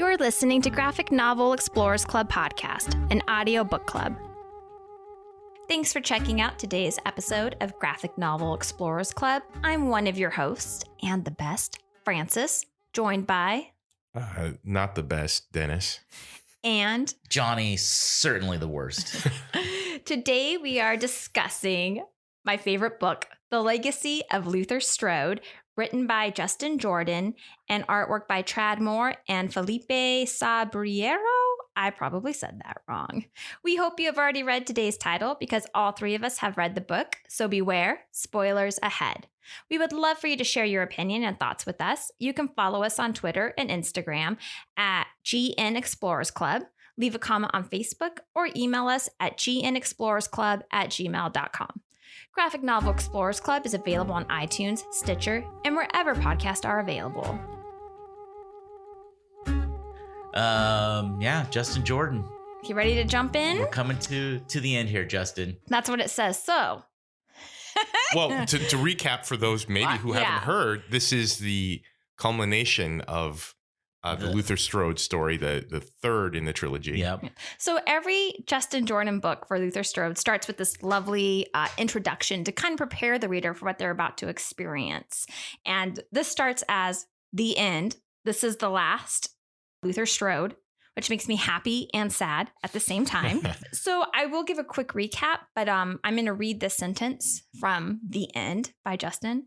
You're listening to Graphic Novel Explorers Club podcast, an audio book club. Thanks for checking out today's episode of Graphic Novel Explorers Club. I'm one of your hosts, and the best, Francis, joined by... Not the best, Dennis. And... Johnny, certainly the worst. Today we are discussing my favorite book, The Legacy of Luther Strode, written by Justin Jordan and artwork by Trad Moore and Felipe Sabriero. I probably said that wrong. We hope you have already read today's title because all three of us have read the book, so beware, spoilers ahead. We would love for you to share your opinion and thoughts with us. You can follow us on Twitter and Instagram at GN Explorers Club, leave a comment on Facebook, or email us at gnexplorersclub@gmail.com. Graphic Novel Explorers Club is available on iTunes, Stitcher, and wherever podcasts are available. Justin Jordan. You ready to jump in? We're coming to the end here, Justin. That's what it says. So, Well, to recap for those maybe who haven't heard, this is the culmination of the Luther Strode story, the third in the trilogy. Yep. So every Justin Jordan book for Luther Strode starts with this lovely introduction to kind of prepare the reader for what they're about to experience. And this starts as the end. This is the last Luther Strode, which makes me happy and sad at the same time. So I will give a quick recap, but I'm going to read this sentence from The End by Justin.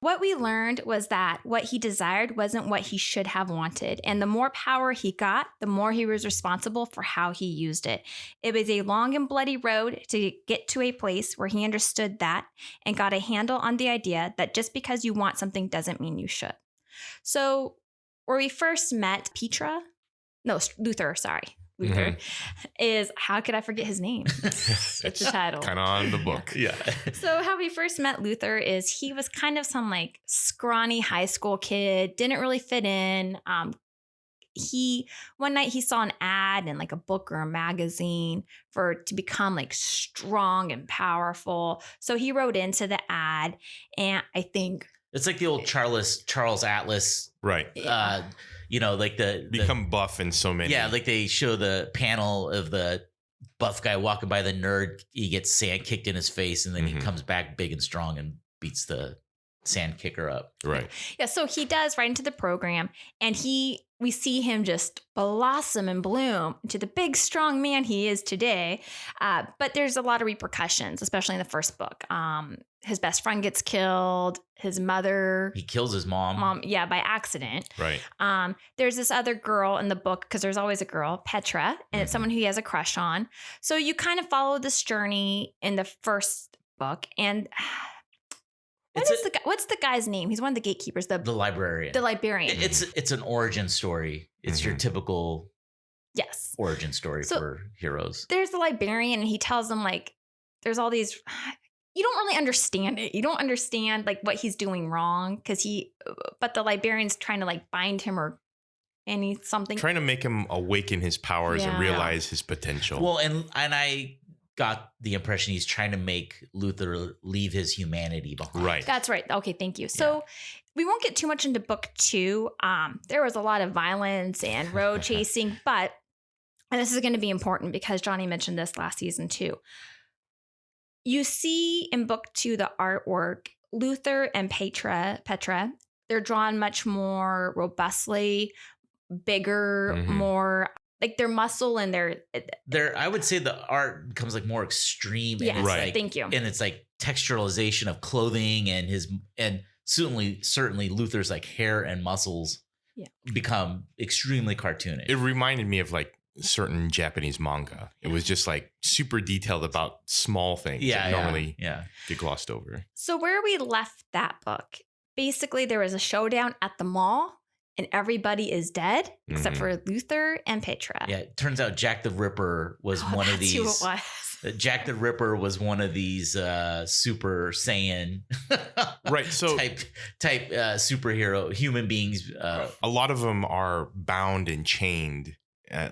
What we learned was that what he desired wasn't what he should have wanted. And the more power he got, the more he was responsible for how he used it. It was a long and bloody road to get to a place where he understood that and got a handle on the idea that just because you want something doesn't mean you should. So where we first met Luther, is, how could I forget his name? It's the title. Kind of on the book. Yeah. So how we first met Luther is he was kind of some like scrawny high school kid, didn't really fit in. One night he saw an ad in like a book or a magazine to become like strong and powerful. So he wrote into the ad, and I think it's like the old Charles Atlas. Right. Like the become buff in so many. Yeah, like they show the panel of the buff guy walking by the nerd. He gets sand kicked in his face, and then he comes back big and strong and beats the sand kicker up. Right. Yeah, so he does right into the program, and we see him just blossom and bloom into the big, strong man he is today. But there's a lot of repercussions, especially in the first book. His best friend gets killed. His mother... He kills his mom. By accident. Right. There's this other girl in the book, because there's always a girl, Petra, and it's someone who he has a crush on. So you kind of follow this journey in the first book, and... What's the guy's name? He's one of the gatekeepers. The librarian. The librarian. It's an origin story. It's your typical origin story for heroes. There's the librarian, and he tells them like, there's all these. You don't really understand it. You don't understand like what he's doing wrong but the librarian's trying to like bind him or something. Trying to make him awaken his powers and realize his potential. Well, and I got the impression he's trying to make Luther leave his humanity behind. Right. That's right. Okay, thank you. So we won't get too much into book 2. There was a lot of violence and road chasing, and this is going to be important because Johnny mentioned this last season too. You see in book 2 the artwork, Luther and Petra, they're drawn much more robustly, bigger, more like their muscle and their I would say the art becomes like more extreme. Yes, and right. Thank you. And it's like texturalization of clothing and certainly Luther's like hair and muscles become extremely cartoonish. It reminded me of like certain Japanese manga. It was just like super detailed about small things that normally get glossed over. So where we left that book, basically there was a showdown at the mall and everybody is dead except for Luther and Petra. Yeah, it turns out Jack the Ripper was one of these. Who it was. Jack the Ripper was one of these Super Saiyan right, so type superhero human beings. A lot of them are bound and chained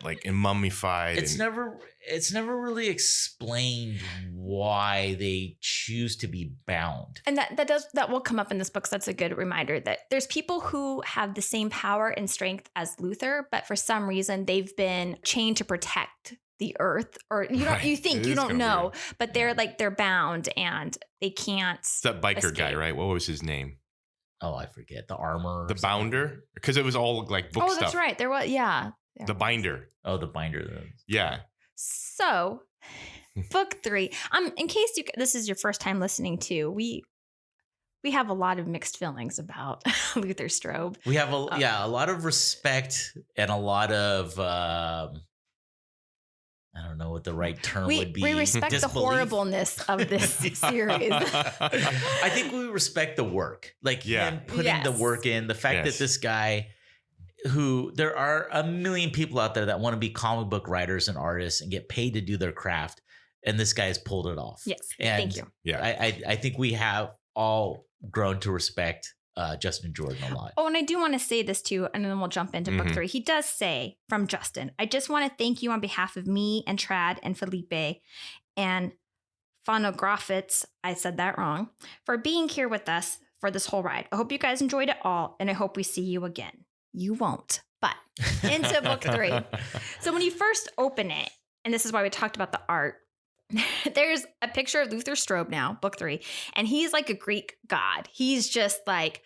like mummified. It's never really explained why they choose to be bound. And that will come up in this book. So that's a good reminder that there's people who have the same power and strength as Luther, but for some reason they've been chained to protect the earth, or you don't know, but they're bound and they can't. It's that biker escape. Guy, right? What was his name? Oh, I forget. The armor. The bounder? Because it was all like book stuff. Oh, that's right. There was, yeah. The binder. Oh, the binder. Yeah. So, book 3. In case this is your first time listening to, we have a lot of mixed feelings about Luther Strode. We have a lot of respect and a lot of I don't know what the right term would be. We respect the horribleness of this series. I think we respect the work, like him putting the work in. The fact that this guy, who there are a million people out there that want to be comic book writers and artists and get paid to do their craft, and this guy has pulled it off. Yes, and thank you. Yeah, I think we have all grown to respect Justin Jordan a lot. Oh, and I do want to say this too, and then we'll jump into book 3. He does say from Justin, I just want to thank you on behalf of me and Trad and Felipe and Phonographics, I said that wrong, for being here with us for this whole ride. I hope you guys enjoyed it all, and I hope we see you again. You won't, but into book 3. So when you first open it, and this is why we talked about the art, there's a picture of Luther Strode now, book 3, and he's like a Greek god. He's just like,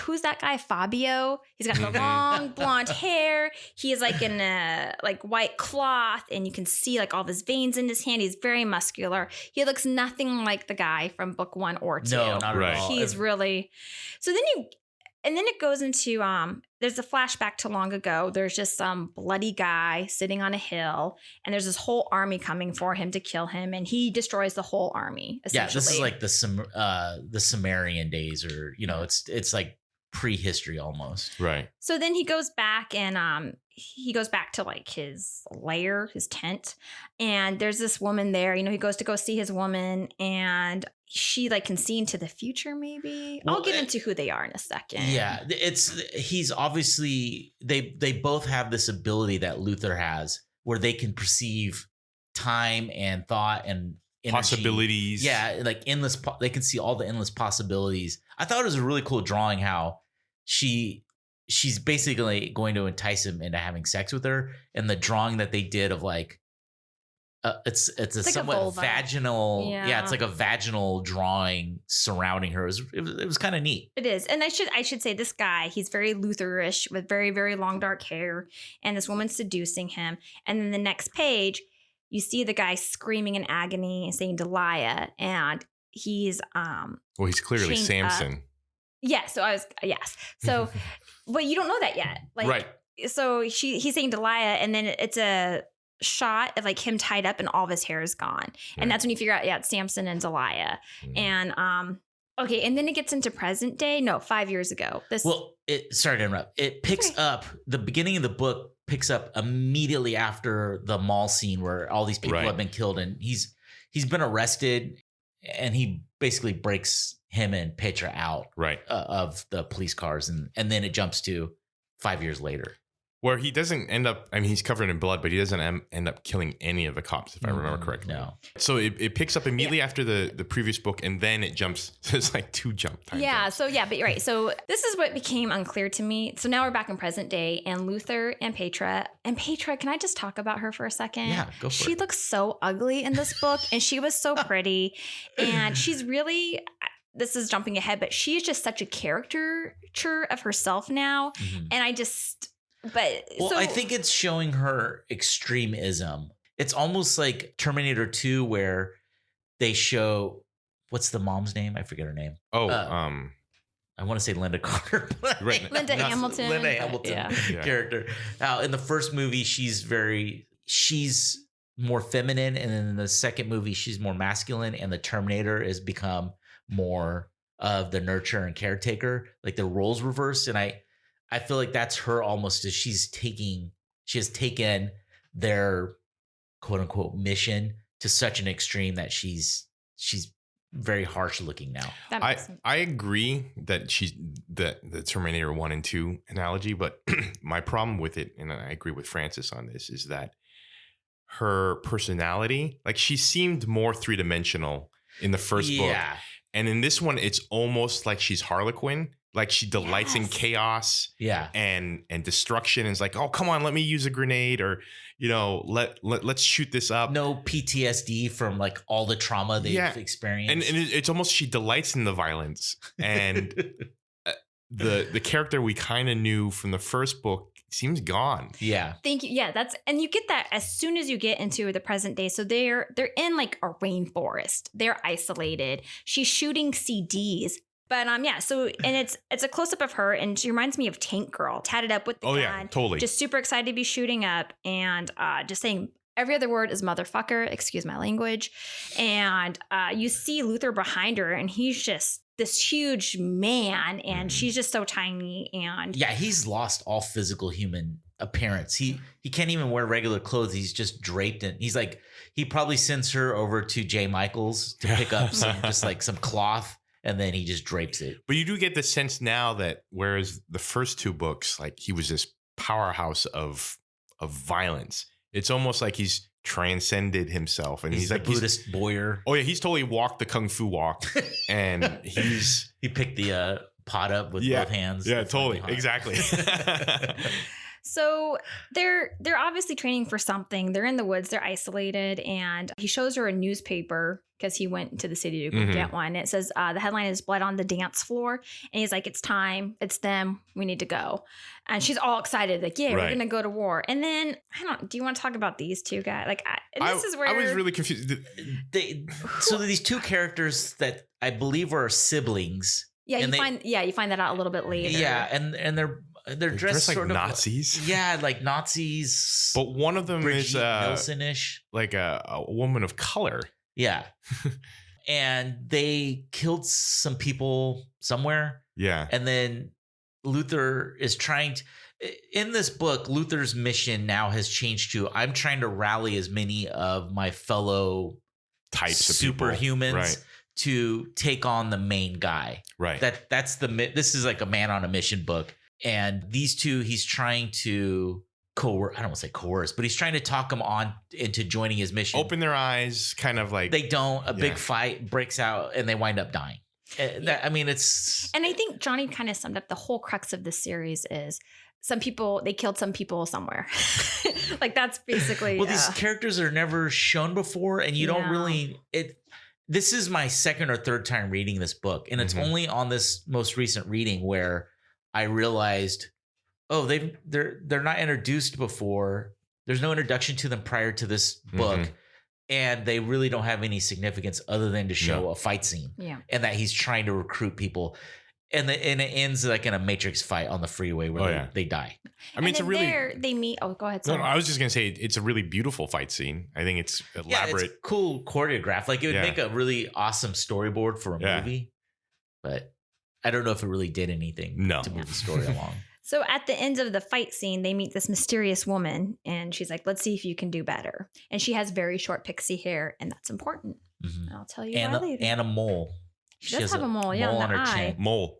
who's that guy? Fabio. He's got the long blonde hair. He's like in a like white cloth, and you can see like all of his veins in his hand. He's very muscular. He looks nothing like the guy from book 1 or 2. No, not at all. He's really. So then it goes into there's a flashback to long ago. There's just some bloody guy sitting on a hill, and there's this whole army coming for him to kill him, and he destroys the whole army. Yeah, this is like the Sumerian days, or it's like prehistory almost. Right. So then he goes back and he goes back to like his lair, his tent, and there's this woman there. He goes to go see his woman, and she like can see into the future. Maybe I'll get into who they are in a second. Yeah, he's obviously they both have this ability that Luther has, where they can perceive time and thought and energy. Possibilities. Yeah, like endless. They can see all the endless possibilities. I thought it was a really cool drawing how she's basically going to entice him into having sex with her, and the drawing that they did of like it's a like somewhat vaginal. Yeah, it's like a vaginal drawing surrounding her. It was kind of neat. It is. And I should say this guy, he's very Lutherish with very, very long dark hair, and this woman's seducing him. And then the next page, you see the guy screaming in agony and saying Delia, and he's well, he's clearly Samson. Yeah, so but you don't know that yet. Like, right. So he's saying Delia, and then it's a shot of like him tied up and all of his hair is gone. And that's when you figure out, it's Samson and Delia. And okay, and then it gets into present day. No, 5 years ago. Sorry to interrupt. It picks up, the beginning of the book picks up immediately after the mall scene where all these people have been killed, and he's been arrested, and he basically breaks him and Petra out of the police cars, and then it jumps to 5 years later. Where he doesn't end up, he's covered in blood, but he doesn't end up killing any of the cops, if I remember correctly. No. So it picks up immediately after the previous book, and then it jumps. So it's like 2 jump time. Yeah. Jumps. So yeah, but you're right. So this is what became unclear to me. So now we're back in present day, and Luther and Petra. And Petra, can I just talk about her for a second? Yeah, go for it. She looks so ugly in this book, and she was so pretty, and she's really. This is jumping ahead, but she is just such a caricature of herself now, and I just. I think it's showing her extremism. It's almost like Terminator 2, where they show, what's the mom's name? I forget her name. I want to say Linda Carter. Linda Hamilton. Linda Hamilton character. In the first movie, she's more feminine, and then in the second movie, she's more masculine, and the Terminator has become more of the nurturer and caretaker, like the roles reversed. And I feel like that's her almost, as she has taken their quote unquote mission to such an extreme that she's very harsh looking now. I agree that the Terminator 1 and 2 analogy, but my problem with it, and I agree with Francis on this, is that her personality, like she seemed more three-dimensional in the first book. And in this one, it's almost like she's Harlequin. Like she delights in chaos and destruction. And it's like, oh, come on, let me use a grenade, or, you know, let's shoot this up. No PTSD from like all the trauma they've experienced. And it's almost she delights in the violence. And the character we kind of knew from the first book seems gone. Yeah. Thank you. Yeah, and you get that as soon as you get into the present day. So they're in like a rainforest. They're isolated. She's shooting CDs. But so and it's a close up of her, and she reminds me of Tank Girl, tatted up with the gun. Yeah, totally. Just super excited to be shooting up, and just saying every other word is motherfucker, excuse my language. And you see Luther behind her, and he's just this huge man, and she's just so tiny. And he's lost all physical human appearance. He can't even wear regular clothes. He's just draped in. He's like, he probably sends her over to J. Michael's to pick up some cloth. And then he just drapes it. But you do get the sense now that whereas the first two books, like he was this powerhouse of violence, it's almost like he's transcended himself. And he's like Buddhist boyer. Oh yeah, he's totally walked the kung fu walk. And he picked the pot up with both hands. Yeah, totally. Exactly. So they're obviously training for something. They're in the woods. They're isolated. And he shows her a newspaper because he went to the city to go get one. It says the headline is Blood on the Dance Floor. And he's like, it's time. It's them. We need to go. And she's all excited. Like, we're going to go to war. And then, do you want to talk about these two guys? Like, this is where I was really confused. So these two characters that I believe are siblings. Yeah, you find that out a little bit later. Yeah, and they're dressed like sort of Nazis. Yeah, like Nazis. But one of them Brigitte is Nielsen-ish, like a woman of color. Yeah. And they killed some people somewhere. Yeah. And then Luther is trying to, in this book, Luther's mission now has changed to, I'm trying to rally as many of my fellow types of superhumans to take on the main guy. Right. This is like a man on a mission book. And these two, he's trying to I don't want to say coerce, but he's trying to talk them on into joining his mission. Open their eyes, kind of like. They don't. A big fight breaks out and they wind up dying. It's. And I think Johnny kind of summed up the whole crux of this series is they killed some people somewhere. Like that's basically. Well, these characters are never shown before, and you don't really. This is my second or third time reading this book, and it's only on this most recent reading where I realized, they're not introduced before. There's no introduction to them prior to this book. And they really don't have any significance other than to show a fight scene. Yeah. And that he's trying to recruit people. And it ends like in a Matrix fight on the freeway where they die. I mean, it's a really. They meet. Oh, go ahead. No, I was just going to say it's a really beautiful fight scene. I think it's elaborate. Yeah, it's cool choreographed. Like it would make a really awesome storyboard for a movie. But I don't know if it really did anything to move the story along. So at the end of the fight scene, they meet this mysterious woman, and she's like, let's see if you can do better. And she has very short pixie hair, and that's important. Mm-hmm. I'll tell you why later. And a mole. She does have a mole, mole on her eye. Chin. Mole.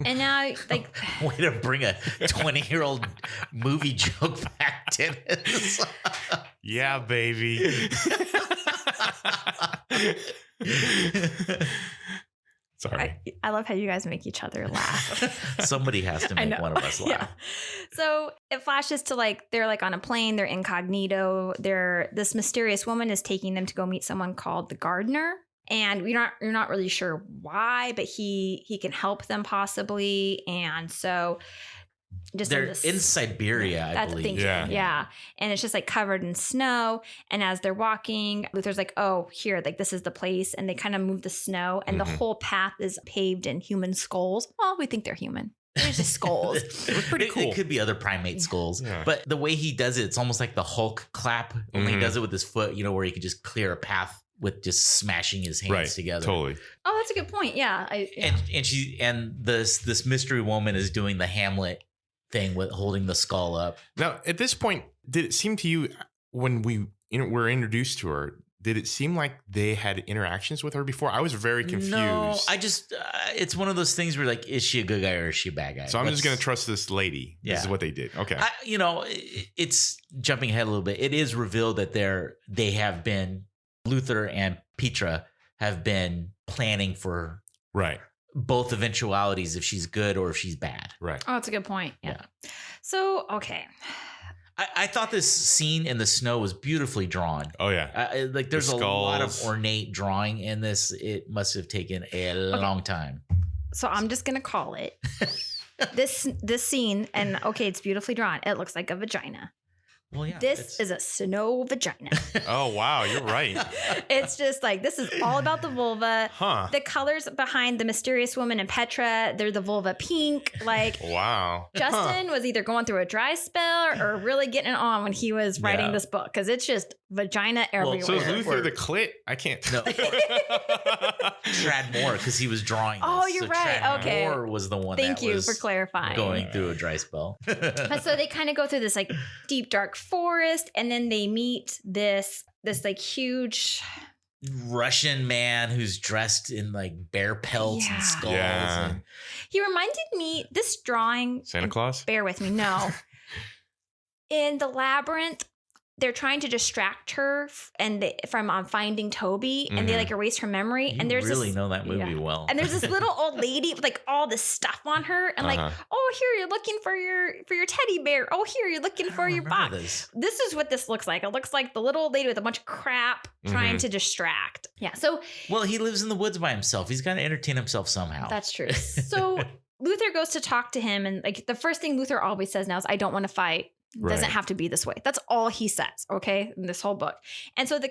And now, like... Way to bring a 20-year-old movie joke back, Dennis. Yeah, baby. Sorry. I love how you guys make each other laugh. Somebody has to make one of us laugh. Yeah. So it flashes to they're on a plane, they're incognito. This mysterious woman is taking them to go meet someone called the gardener. And you're not really sure why, but he can help them possibly. And so they're in Siberia, I believe. Yeah. And it's just covered in snow. And as they're walking, Luther's like, oh, here, this is the place. And they kind of move the snow. And the whole path is paved in human skulls. Well, we think they're human. They're just skulls. It was pretty cool. It could be other primate skulls. Yeah. But the way he does it, it's almost like the Hulk clap. Only he does it with his foot, where he could just clear a path with just smashing his hands together. Totally. Oh, that's a good point. Yeah. And this mystery woman is doing the Hamlet thing with holding the skull up. Now, at this point, did it seem to you when we were introduced to her, did it seem like they had interactions with her before? I was very confused. No, I just it's one of those things where like, is she a good guy or is she a bad guy? So I'm just gonna trust this lady. This is what they did. Okay. It's jumping ahead a little bit. It is revealed that they have been Luther and Petra have been planning for both eventualities, if she's good or if she's bad. Right. Oh, that's a good point. Yeah. So, okay. I thought this scene in the snow was beautifully drawn. Oh, yeah. Like there's a lot of ornate drawing in this. It must have taken a long time. So I'm just going to call it this scene. And okay, it's beautifully drawn. It looks like a vagina. Well, yeah, this is a snow vagina. Oh, wow. You're right. It's just like, this is all about the vulva. Huh. The colors behind the mysterious woman and Petra, they're the vulva pink. Like, wow. Justin was either going through a dry spell or really getting it on when he was writing this book, because it's just vagina everywhere. So is Luther the clit? I can't tell. Trad Moore, because he was drawing this. Oh, you're right. Trad okay. Moore was the one Thank that you was for clarifying. Going through a dry spell. So they kind of go through this like deep, dark forest, and then they meet this like huge Russian man who's dressed in like bear pelts and skulls. Yeah. And he reminded me, this drawing. Santa Claus? Bear with me. No. In the labyrinth, they're trying to distract her from finding Toby, and they like erase her memory. You and there's really know that movie well. And there's this little old lady with like all this stuff on her, and like, oh, here you're looking for your teddy bear. Oh, here you're looking for your box. This is what this looks like. It looks like the little old lady with a bunch of crap trying to distract. Yeah. So, well, he lives in the woods by himself. He's got to entertain himself somehow. That's true. So Luther goes to talk to him, and like the first thing Luther always says now is, "I don't want to fight." Doesn't have to be this way. That's all he says, okay, in this whole book. And so the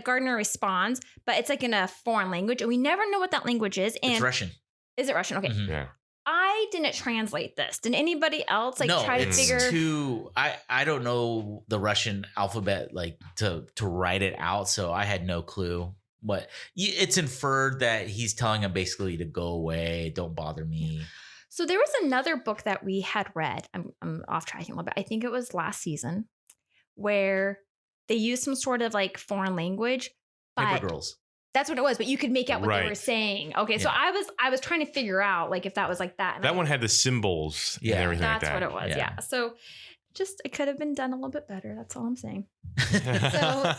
gardener responds, but it's like in a foreign language, and we never know what that language is. And it's Russian. Is it Russian? Okay. Mm-hmm. Yeah. I didn't translate this. Did anybody else try to figure? I don't know the Russian alphabet like to write it out, so I had no clue. What it's inferred that he's telling him basically to go away, don't bother me. So there was another book that we had read. I'm off tracking a little bit. I think it was last season, where they used some sort of like foreign language. Paper Girls. That's what it was, but you could make out what they were saying. Okay, so I was trying to figure out like if that was like that. And that one had the symbols and everything like that. That's what it was. Yeah. So just it could have been done a little bit better. That's all I'm saying. So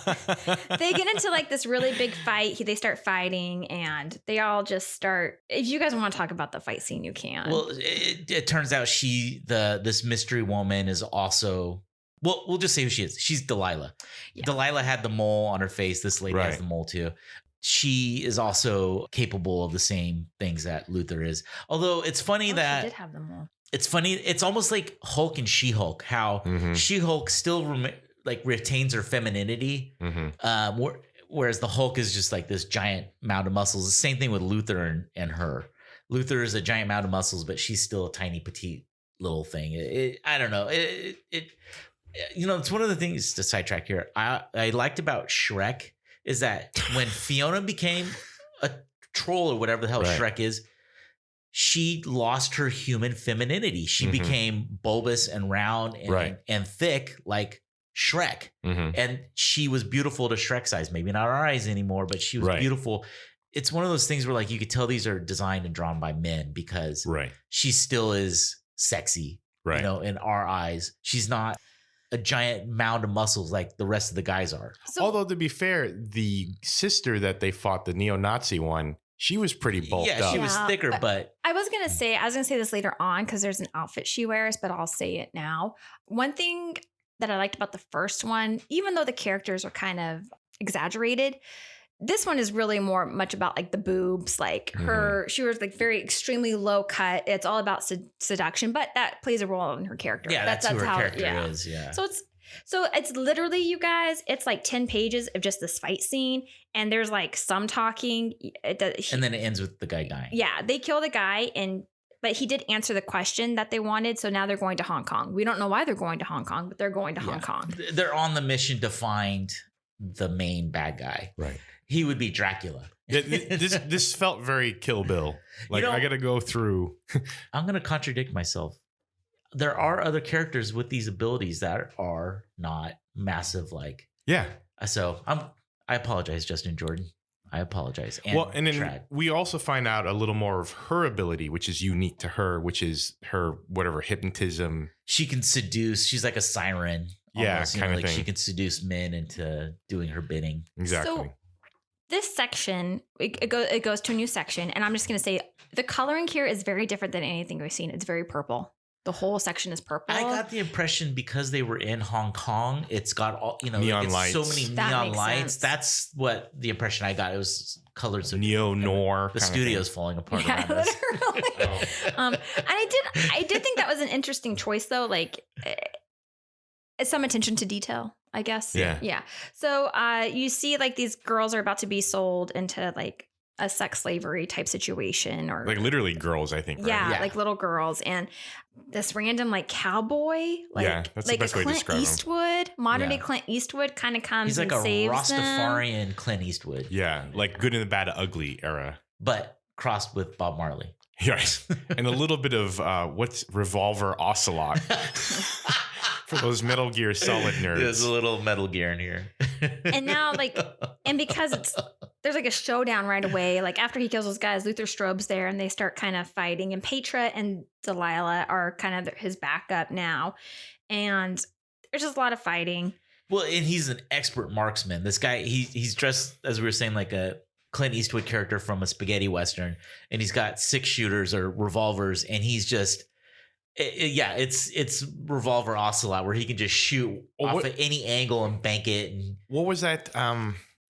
they get into like this really big fight. They start fighting, and they all just start. If you guys want to talk about the fight scene, you can. Well, it turns out this mystery woman is also. Well, we'll just say who she is. She's Delilah. Yeah. Delilah had the mole on her face. This lady has the mole too. She is also capable of the same things that Luther is. Although it's funny that she did have the mole. It's funny. It's almost like Hulk and She-Hulk. How She-Hulk still retains her femininity, whereas the Hulk is just like this giant mound of muscles. The same thing with Luther and her. Luther is a giant mound of muscles, but she's still a tiny petite little thing. I don't know. It's one of the things to sidetrack here. I liked about Shrek is that when Fiona became a troll or whatever the hell Shrek is, she lost her human femininity. She became bulbous and round and thick like Shrek. And she was beautiful to Shrek's eyes. Maybe not our eyes anymore, but she was beautiful. It's one of those things where like you could tell these are designed and drawn by men because she still is sexy, in our eyes. She's not a giant mound of muscles like the rest of the guys are. So, although to be fair, the sister that they fought, the neo-Nazi one, she was pretty bulked up. Yeah, she was thicker, but I was gonna say this later on because there's an outfit she wears, but I'll say it now. One thing that I liked about the first one, even though the characters are kind of exaggerated, this one is really much about like the boobs, like she was like very extremely low cut. It's all about seduction, but that plays a role in her character. Yeah, that's who her character is. Yeah. So it's literally, you guys, it's like 10 pages of just this fight scene, and there's like some talking. And then it ends with the guy dying. Yeah, they kill the guy, but he did answer the question that they wanted, so now they're going to Hong Kong. We don't know why they're going to Hong Kong, but they're going to Hong Kong. They're on the mission to find the main bad guy. Right. He would be Dracula. This felt very Kill Bill. Like, I got to go through. I'm going to contradict myself. There are other characters with these abilities that are not massive. So I apologize, Justin Jordan. I apologize. And then Trad. We also find out a little more of her ability, which is unique to her, which is her whatever hypnotism. She can seduce. She's like a siren. Almost, kind of like thing. She can seduce men into doing her bidding. Exactly. So this section, it goes to a new section, and I'm just going to say the coloring here is very different than anything we've seen. It's very purple. The whole section is purple. I got the impression because they were in Hong Kong, it's got all neon lights. So many that neon makes lights. sense. That's what the impression I got. It was colors of neo noir. The studio's falling apart. Yeah, around us. literally. And I did think that was an interesting choice, though. Like, some attention to detail, I guess. Yeah. So you see, like, these girls are about to be sold into like a sex slavery type situation, or like literally girls, I think. Right? Yeah, like little girls, and this random like cowboy, like that's like the best a way to Clint describe him. Eastwood, modern day Clint Eastwood, kind of comes. He's like and a saves Rastafarian them. Clint Eastwood. Yeah, like good and bad, ugly era, but crossed with Bob Marley. Right, and a little bit of what's Revolver Ocelot. For those Metal Gear Solid nerds. There's a little Metal Gear in here. And now, like, and because there's like a showdown right away. Like after he kills those guys, Luther Strode's there, and they start kind of fighting. And Petra and Delilah are kind of his backup now, and there's just a lot of fighting. Well, and he's an expert marksman. This guy, he's dressed, as we were saying, like a Clint Eastwood character from a spaghetti western, and he's got 6 shooters or revolvers, and he's just. It's Revolver Ocelot, where he can just shoot off at any angle and bank it. And what was that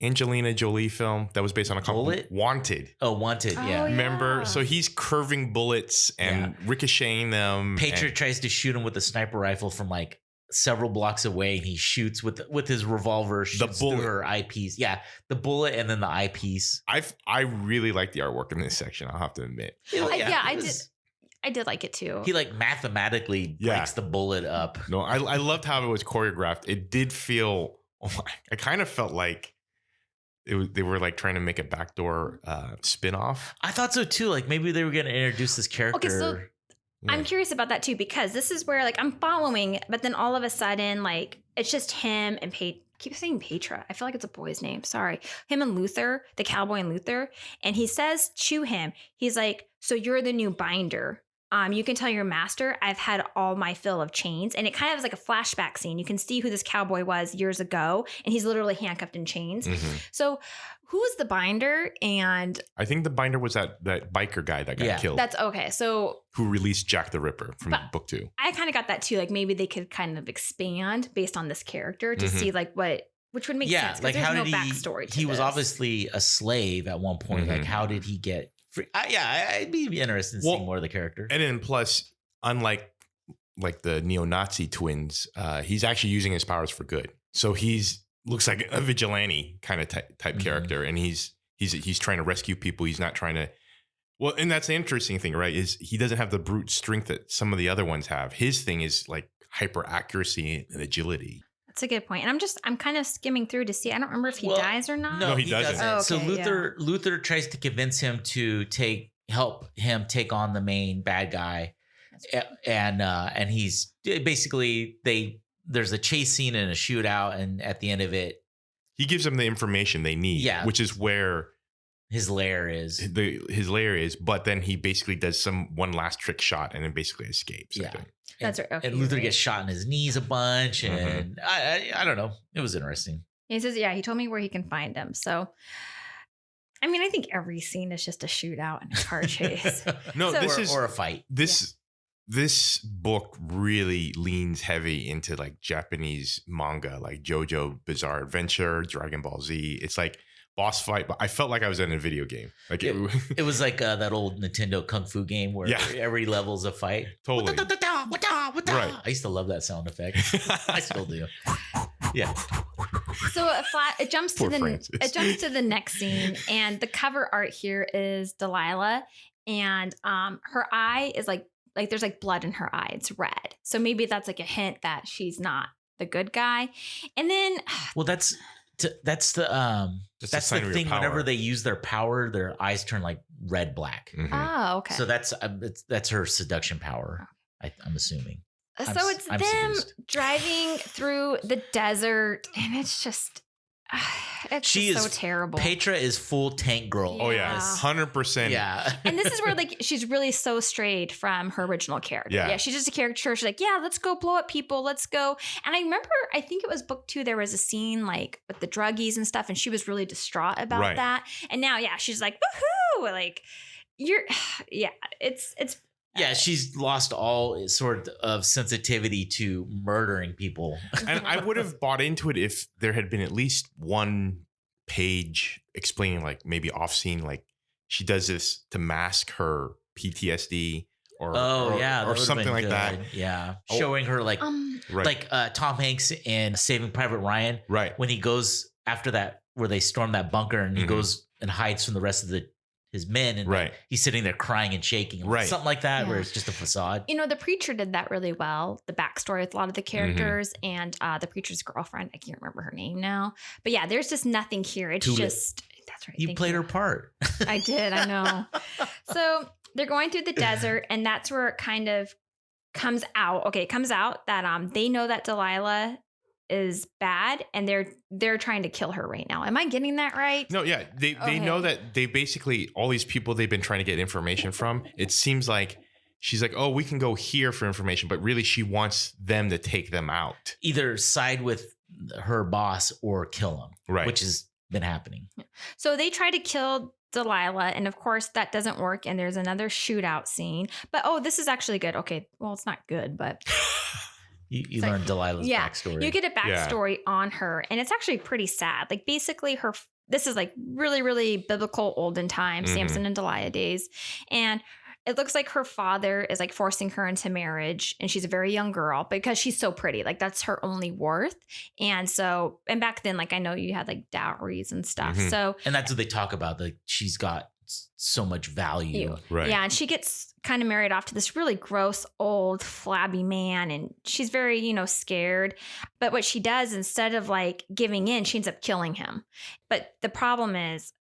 Angelina Jolie film that was based on a Bullet? Wanted? Oh, Wanted, yeah. Remember? So he's curving bullets and ricocheting them. Petra tries to shoot him with a sniper rifle from like several blocks away, and he shoots with his revolver, shoots through her eyepiece. Yeah, the bullet and then the eyepiece. I really like the artwork in this section, I'll have to admit. I did like it too. He like mathematically breaks the bullet up. No, I loved how it was choreographed. It did feel. I kind of felt like they were like trying to make a backdoor spin-off. I thought so too. Like maybe they were going to introduce this character. Okay, so I'm curious about that too, because this is where like I'm following, but then all of a sudden like it's just him and keep saying Petra. I feel like it's a boy's name. Sorry. Him and Luther, the cowboy and Luther, and he says to him, he's like, "So you're the new binder. You can tell your master I've had all my fill of chains." And it kind of is like a flashback scene. You can see who this cowboy was years ago, and he's literally handcuffed in chains. Mm-hmm. So who is the binder? And I think the binder was that biker guy that got killed. That's okay. So who released Jack the Ripper from book 2. I kind of got that too. Like maybe they could kind of expand based on this character to see like which would make sense. Like how did backstory he was obviously a slave at one point. Like how did he get free? I'd be interested in seeing more of the character. And then plus, unlike like the neo-Nazi twins, he's actually using his powers for good. So looks like a vigilante kind of type character, and he's trying to rescue people. He's not trying to. Well, and that's the interesting thing, right? Is he doesn't have the brute strength that some of the other ones have. His thing is like hyper accuracy and agility. That's a good point. And I'm kind of skimming through to see. I don't remember if he dies or not. No, he doesn't. Oh, okay, so Luther tries to convince him to help him take on the main bad guy, and he's basically there's a chase scene and a shootout, and at the end of it, he gives them the information they need. Which is where his lair is. His lair is, but then he basically does one last trick shot and then basically escapes. Yeah. That's right. Okay, and Luther gets shot in his knees a bunch, and I don't know. It was interesting. He says, he told me where he can find him. So, I mean, I think every scene is just a shootout and a car chase. Or a fight. This book really leans heavy into like Japanese manga, like JoJo Bizarre Adventure, Dragon Ball Z. It's like boss fight, but I felt like I was in a video game. Like it was like that old Nintendo Kung Fu game where every level's a fight. Totally. Right. I used to love that sound effect. I still do. Yeah. So it jumps to the next scene, and the cover art here is Delilah, and her eye is like there's like blood in her eye. It's red. So maybe that's like a hint that she's not the good guy. And then that's the thing. Whenever they use their power, their eyes turn like red black. Mm-hmm. Oh, okay. So that's her seduction power. I'm assuming. So I'm them seduced. Driving through the desert, and it's just It's She just is so terrible. Petra is full tank girl. Oh yeah, Yeah. 100%. Yeah. And this is where like she's really so strayed from her original character. Yeah. She's just a caricature. She's like, yeah, let's go blow up people. Let's go. And I remember, I think it was book 2, there was a scene like with the druggies and stuff, and she was really distraught about Right. that. And now, she's like, woohoo! Like it's Yeah, she's lost all sort of sensitivity to murdering people. And I would have bought into it if there had been at least one page explaining, like maybe off scene, like she does this to mask her PTSD or that would've something been like good. that. Yeah, Oh. showing her like Right. Tom Hanks in Saving Private Ryan Right. when he goes after that where they storm that bunker and he Mhm. goes and hides from the rest of his men and Right. he's sitting there crying and shaking, Right. something like that, where Yeah. it's just a facade. the preacher did that really well. The backstory with a lot of the characters and the preacher's girlfriend. I can't remember her name now, but yeah, there's just nothing here. It's Tulip. just that's right. You thank played her part. I did. I know. So they're going through the desert, and that's where it kind of comes out. Okay, it comes out that they know that Delilah is bad, and they're trying to kill her right now. Am I getting that right? No, yeah. They know that they basically, all these people they've been trying to get information from, it seems like she's like, oh, we can go here for information, but really she wants them to take them out. Either side with her boss or kill him, Right. which has been happening. So they try to kill Delilah, and of course that doesn't work, and there's another shootout scene. But this is actually good. Okay, well, it's not good, but You So- learn Delilah's backstory. you get a backstory on her, and it's actually pretty sad. Like basically this is like really, really biblical olden times, Mhm. Samson and Delilah days. And it looks like her father is like forcing her into marriage, and she's a very young girl because she's so pretty. Like that's her only worth. And back then, like I know you had like dowries and stuff. Mhm. So and that's what they talk about. Like she's got so much value. Right. yeah, and she gets kind of married off to this really gross, old, flabby man, and she's very, scared. But what she does, instead of like giving in, she ends up killing him. But the problem is,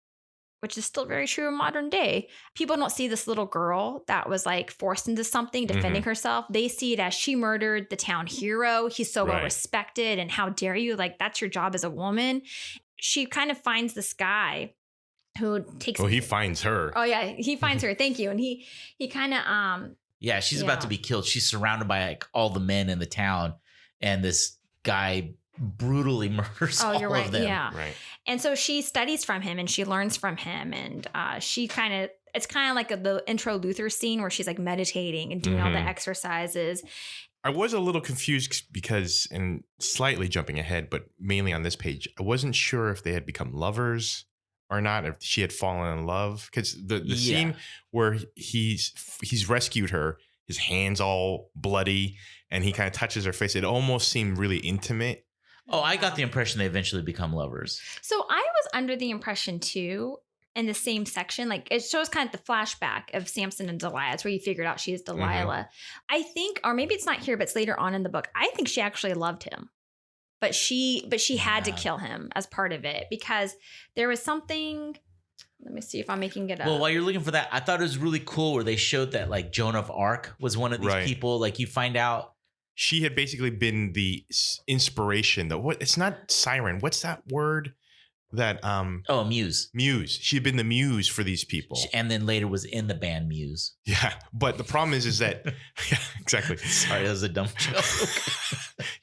which is still very true in modern day, people don't see this little girl that was like forced into something, defending herself. They see it as she murdered the town hero. He's so well Right. respected, and how dare you? Like that's your job as a woman. She kind of finds this guy who takes. Oh, he finds her. Oh yeah, he finds her. Thank you. And he kind of Yeah, she's about to be killed. She's surrounded by like all the men in the town, and this guy brutally murders all you're right. of them. Yeah. Right. And so she studies from him and she learns from him, and it's kind of like the intro Luther scene where she's like meditating and doing all the Mhm. exercises. I was a little confused because, and slightly jumping ahead, but mainly on this page, I wasn't sure if they had become lovers or not, if she had fallen in love. Because the scene where he's rescued her, his hands all bloody, and he kind of touches her face, it almost seemed really intimate. Oh, I got the impression they eventually become lovers. So I was under the impression too, in the same section, like it shows kind of the flashback of Samson and Delilah. It's where you figured out she is Delilah. I think, or maybe it's not here, but it's later on in the book. I think she actually loved him, but she had to kill him as part of it because there was something. Let me see if I'm making it up. Well, while you're looking for that, I thought it was really cool where they showed that like Joan of Arc was one of these Right. people. Like you find out. She had basically been the inspiration. It's not siren. What's that word? That Oh, Muse. muse. She had been the muse for these people. And then later was in the band Muse. Yeah, but the problem is that yeah, exactly. Sorry, that was a dumb joke.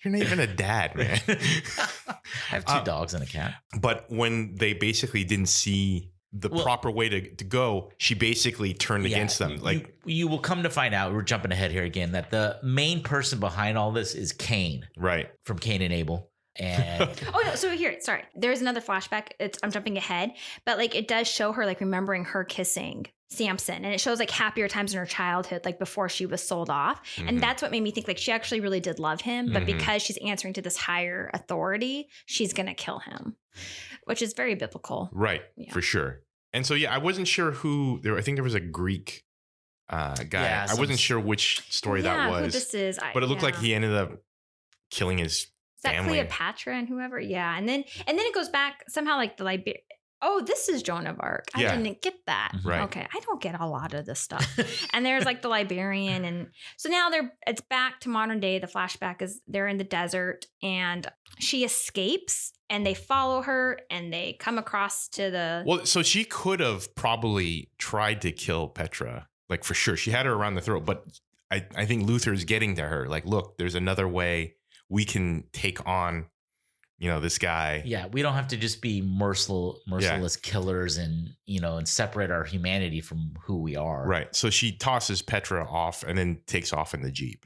You're not even a dad, man. I have two dogs and a cat. But when they basically didn't see the proper way to go, she basically turned against them. Like you will come to find out, we're jumping ahead here again, that the main person behind all this is Cain right. from Cain and Abel. And Oh no! So here, sorry. There's another flashback. I'm jumping ahead, but like it does show her like remembering her kissing Samson, and it shows like happier times in her childhood, like before she was sold off, Mhm. and that's what made me think like she actually really did love him, but Mhm. because she's answering to this higher authority, she's gonna kill him, which is very biblical. Right, Yeah. for sure. And so yeah, I wasn't sure who there. I think there was a Greek guy. Yeah, I wasn't sure which story that Who was, this is, but it looked like he ended up killing his Is that family. Cleopatra and whoever? Yeah, and then it goes back somehow like the oh, this is Joan of Arc. I Yeah. didn't get that. Right. Okay. I don't get a lot of this stuff. And there's like the librarian. And so now it's back to modern day. The flashback is they're in the desert and she escapes and they follow her and they come across to the. Well, so she could have probably tried to kill Petra, like for sure. She had her around the throat, but I think Luther's getting to her. Like, look, there's another way we can take on, this guy. Yeah, we don't have to just be merciless killers and separate our humanity from who we are. Right. So she tosses Petra off and then takes off in the Jeep.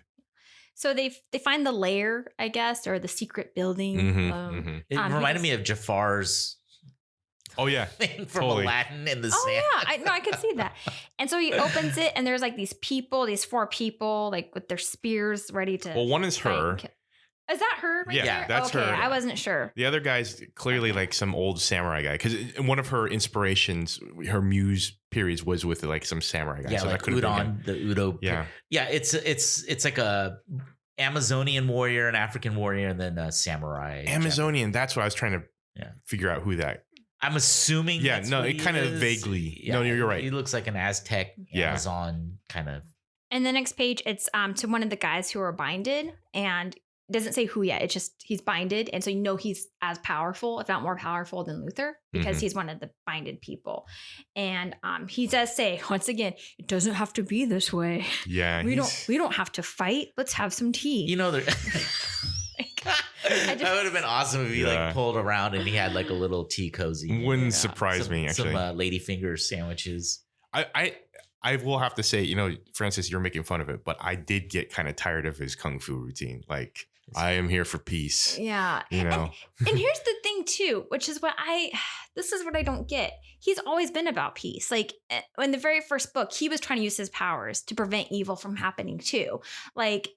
So they find the lair, I guess, or the secret building. It reminded me of Jafar's Oh yeah, thing from Aladdin in the sand. Oh yeah, I could see that. And so he opens it, and there's like these 4 people, like with their spears ready to. Well, one is her. Is that her? Right there? That's her. I wasn't sure. The other guy's clearly like some old samurai guy, because one of her inspirations, her muse periods, was with like some samurai guy. Yeah, so like that Udon, the Udo. Yeah, yeah. It's like a Amazonian warrior, an African warrior, and then a samurai. Amazonian. That's what I was trying to figure out who that. I'm assuming. Yeah, no, it kind of vaguely. Yeah, no, you're right. He looks like an Aztec, Amazon kind of. And the next page, it's to one of the guys who are binded, and it doesn't say who yet. It's just he's binded, and so he's as powerful, if not more powerful, than Luther because he's one of the binded people. And he does say once again, it doesn't have to be this way. Yeah, we don't have to fight. Let's have some tea. That would have been awesome if he like pulled around and he had like a little tea cozy. Wouldn't surprise me actually. Some ladyfinger sandwiches. I will have to say, Francis, you're making fun of it, but I did get kind of tired of his kung fu routine. Like, I am here for peace. Yeah. And here's the thing too, which is this is what I don't get. He's always been about peace. Like in the very first book, he was trying to use his powers to prevent evil from happening too. Like,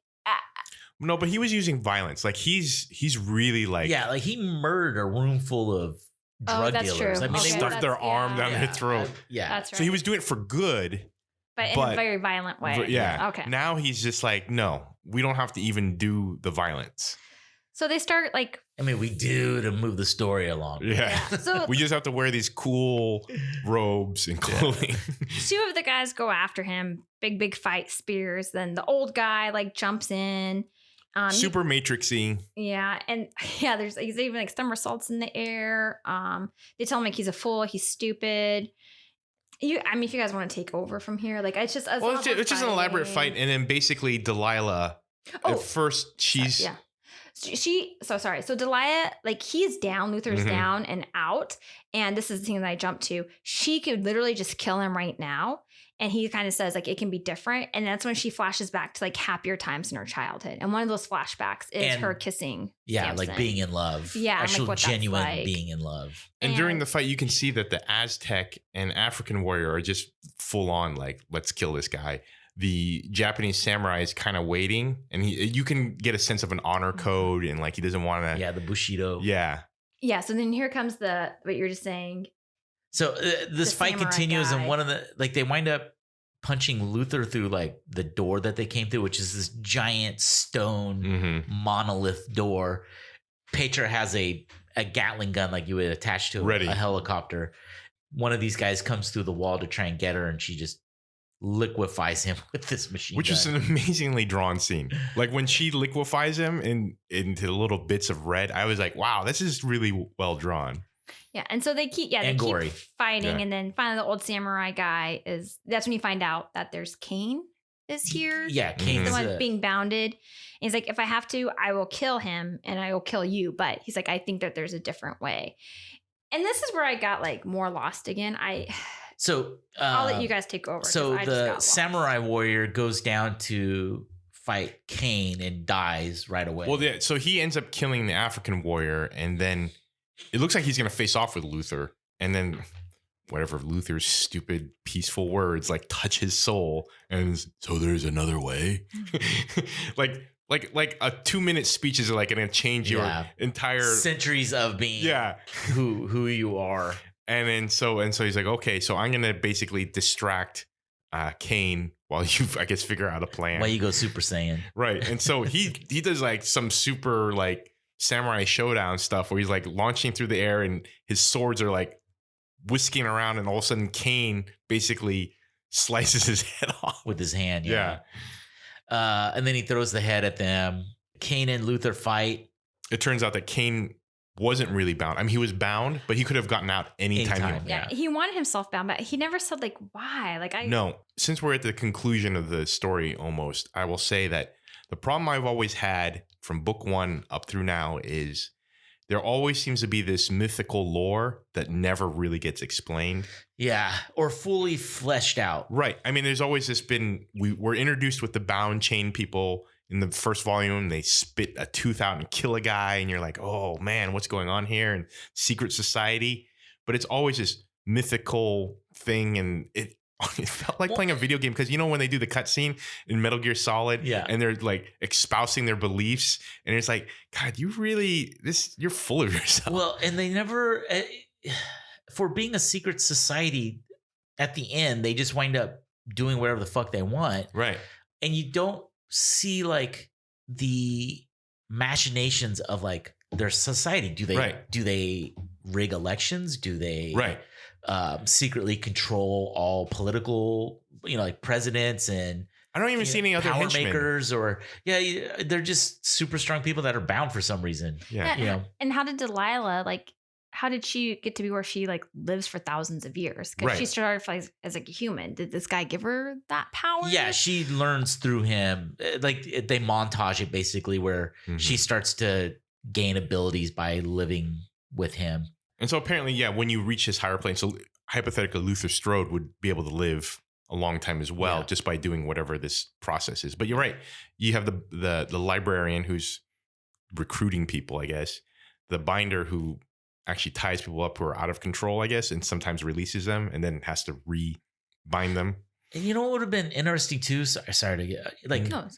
no, but he was using violence. Like he's really like, like he murdered a room full of drug dealers. True. I mean, they stuck their arm down their throat. That's right. So he was doing it for good, but in a very violent way. Yeah. Okay. Now he's just like, no, we don't have to even do the violence. So they start like. I mean, we do to move the story along. Yeah. So we just have to wear these cool robes and clothing. 2 of the guys go after him. Big fight, spears. Then the old guy like jumps in. Super matrixy. Yeah. And there's even like somersaults in the air. They tell him like he's a fool, he's stupid. If you guys want to take over from here, like it's just it's just an elaborate fight, and then basically Delilah. At first, she's So Delilah, like he's down, Luther's down and out, and this is the thing that I jumped to. She could literally just kill him right now, and he kind of says like it can be different, and that's when she flashes back to like happier times in her childhood, and one of those flashbacks is her kissing. Samson. Like being in love. Yeah, actual like genuine like. being in love. And during the fight, you can see that the Aztec and African warrior are just full on like, let's kill this guy. The Japanese samurai is kind of waiting, and you can get a sense of an honor code, and like he doesn't want to. Yeah, the Bushido. Yeah. Yeah. So then here comes what you're just saying. So this fight continues, and one of they wind up punching Luther through like the door that they came through, which is this giant stone monolith door. Petra has a Gatling gun like you would attach to a helicopter. One of these guys comes through the wall to try and get her, and she just liquefies him with this machine which gun. is an amazingly drawn scene. Like when she liquefies him into little bits of red, I was like, wow, this is really well drawn. Yeah, and so they keep keep fighting, and then finally the old samurai guy that's when you find out that there's Cain is here. Yeah, Cain's the one being bounded. And he's like, if I have to, I will kill him and I will kill you. But he's like, I think that there's a different way. And this is where I got like more lost again. I'll let you guys take over. So the samurai warrior goes down to fight Cain and dies right away. Well, yeah, so he ends up killing the African warrior, and then it looks like he's going to face off with Luther, and then whatever Luther's stupid peaceful words like touch his soul, and so there's another way. like a 2-minute speech is like going to change your entire centuries of being who you are. And then so he's like, okay, so I'm gonna basically distract Cain while you, I guess, figure out a plan. While you go Super Saiyan, right? And so he does like some super like samurai showdown stuff where he's like launching through the air, and his swords are like whisking around, and all of a sudden Kane basically slices his head off with his hand. Yeah. And then he throws the head at them. Kane and Luther fight. It turns out that Kane wasn't really bound. I mean, he was bound, but he could have gotten out anytime. Yeah, he wanted himself bound, but he never said like why. No. Since we're at the conclusion of the story, almost, I will say that the problem I've always had from book 1 up through now is there always seems to be this mythical lore that never really gets explained. Yeah, or fully fleshed out. Right. I mean, there's always this been, we're introduced with the bound chain people in the first volume. They spit a tooth out and kill a guy, and you're like, oh man, what's going on here? And secret society. But it's always this mythical thing, and it felt like playing a video game, because when they do the cutscene in Metal Gear Solid, and they're like espousing their beliefs, and it's like, God, you're full of yourself. Well, and they never, for being a secret society, at the end they just wind up doing whatever the fuck they want, right? And you don't see like the machinations of like their society. Do they rig elections? Do they secretly control all political, like presidents, and I don't even see any other power henchmen. makers, or they're just super strong people that are bound for some reason. And how did Delilah, how did she get to be where she lives for thousands of years? Because she started as a human. Did this guy give her that power? Yeah, she learns through him. Like they montage it basically where she starts to gain abilities by living with him. And so apparently, when you reach this higher plane, so hypothetically Luther Strode would be able to live a long time as well, just by doing whatever this process is. But you're right. You have the librarian who's recruiting people, I guess. The binder who actually ties people up who are out of control, I guess, and sometimes releases them and then has to re-bind them. And you know what would have been interesting too? Sorry to get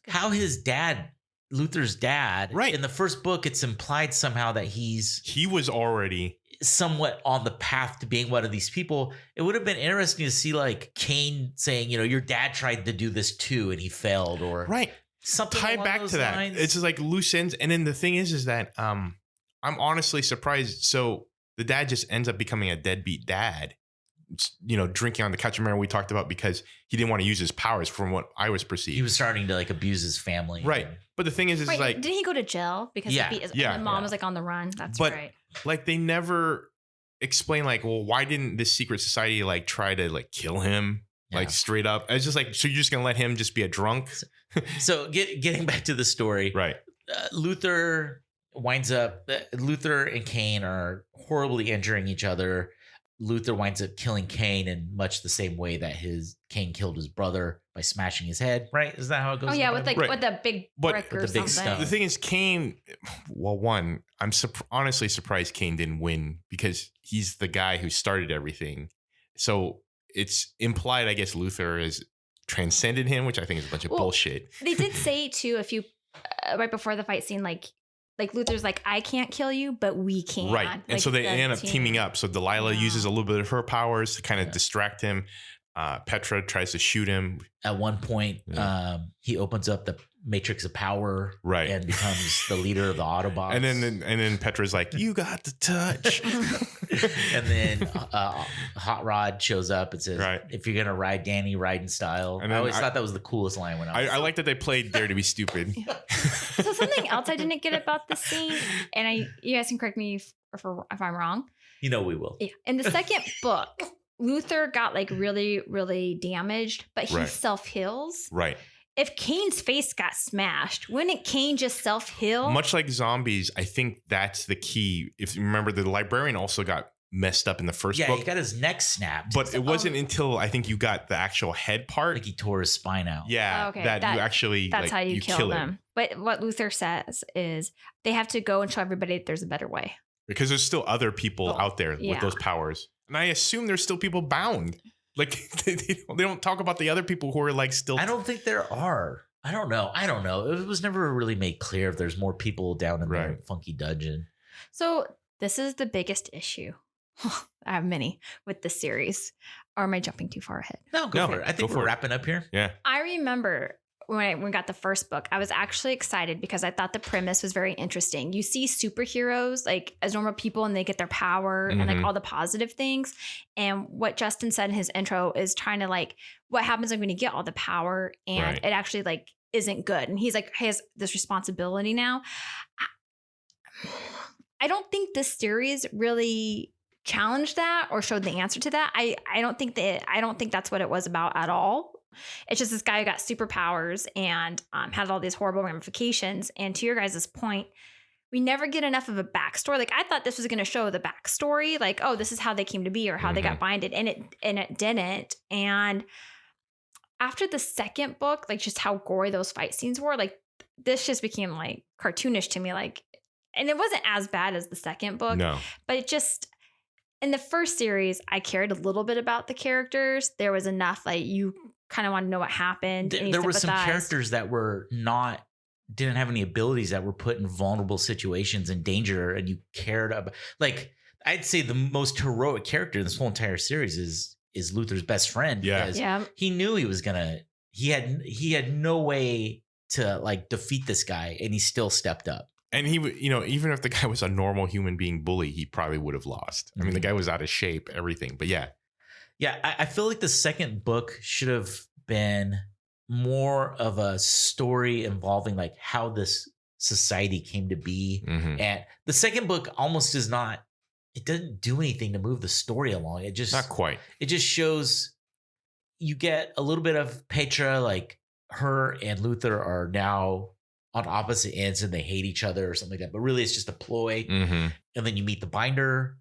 how his dad, Luther's dad, in the first book, it's implied somehow that he was already somewhat on the path to being one of these people. It would have been interesting to see Kane saying, your dad tried to do this too and he failed, or something tied back to that. lines. It's just like loose ends. And then the thing is that I'm honestly surprised. So the dad just ends up becoming a deadbeat dad, drinking on the couch. Remember we talked about, because he didn't want to use his powers from what I was perceived. He was starting to abuse his family. Right. But the thing is didn't he go to jail because he beat his mom was on the run? That's right. They never explain well, why didn't this secret society try to kill him? Straight up. It's just so you're just gonna let him just be a drunk? So getting back to the story, right? Luther winds up. Luther and Kane are horribly injuring each other. Luther winds up killing Kane in much the same way that Kane killed his brother, by smashing his head. Right? Is that how it goes? Oh yeah, with with the big brick or something. Stone. The thing is, Kane. Well, one, I'm honestly surprised Kane didn't win, because he's the guy who started everything. So it's implied, I guess, Luther has transcended him, which I think is a bunch of bullshit. They did say too, a few right before the fight scene, like Luther's I can't kill you, but we can. Right. And so they end up teaming up. So Delilah uses a little bit of her powers to kind of distract him. Petra tries to shoot him. At one point, he opens up the Matrix of Power, and becomes the leader of the Autobots. And then Petra's like, "You got the touch." And then Hot Rod shows up and says, "If you're gonna ride Danny, ride in style." And I always thought that was the coolest line when I like that they played Dare to Be Stupid. So something else I didn't get about the scene, and you guys can correct me if I'm wrong. We will. Yeah. In the second book, Luther got really, really damaged, but he self-heals. Right. If Kane's face got smashed, wouldn't Kane just self-heal? Much like zombies, I think that's the key. If you remember, the librarian also got messed up in the first book. Yeah, he got his neck snapped. But it wasn't until I think you got the actual head part. He tore his spine out. Yeah, that you actually that's how you kill them. But what Luther says is they have to go and show everybody that there's a better way. Because there's still other people out there with those powers. And I assume there's still people bound. They don't talk about the other people who are still. I don't think there are. I don't know. It was never really made clear if there's more people down in the funky dungeon. So this is the biggest issue. I have many with this series. Or am I jumping too far ahead? No, go for it. I think we're wrapping up here. Yeah. I remember when we got the first book, I was actually excited because I thought the premise was very interesting. You see superheroes like as normal people and they get their power and like all the positive things. And what Justin said in his intro is trying to like, what happens when you get all the power and it actually like isn't good. And he's like, has this responsibility now. I don't think this series really challenged that or showed the answer to that. I don't think that's what it was about at all. It's just this guy who got superpowers and had all these horrible ramifications. And to your guys' point, we never get enough of a backstory. Like I thought this was going to show the backstory, like, oh, this is how they came to be or how they got binded, and it didn't. And after the second book, like just how gory those fight scenes were, like this just became like cartoonish to me. Like, and it wasn't as bad as the second book, but it just. In the first series, I cared a little bit about the characters. There was enough, like you kind of want to know what happened. There were some characters that didn't have any abilities, that were put in vulnerable situations and danger, and you cared about. Like I'd say the most heroic character in this whole entire series is Luther's best friend. Yeah. He knew he was gonna. He had no way to like defeat this guy, and he still stepped up. And he would, even if the guy was a normal human being bully, he probably would have lost. I mean, the guy was out of shape, everything. But yeah. Yeah, I feel like the second book should have been more of a story involving like how this society came to be. And the second book almost it doesn't do anything to move the story along. It just, not quite. It just shows, you get a little bit of Petra, like her and Luther are now on opposite ends and they hate each other or something like that. But really it's just a ploy. And then you meet the binder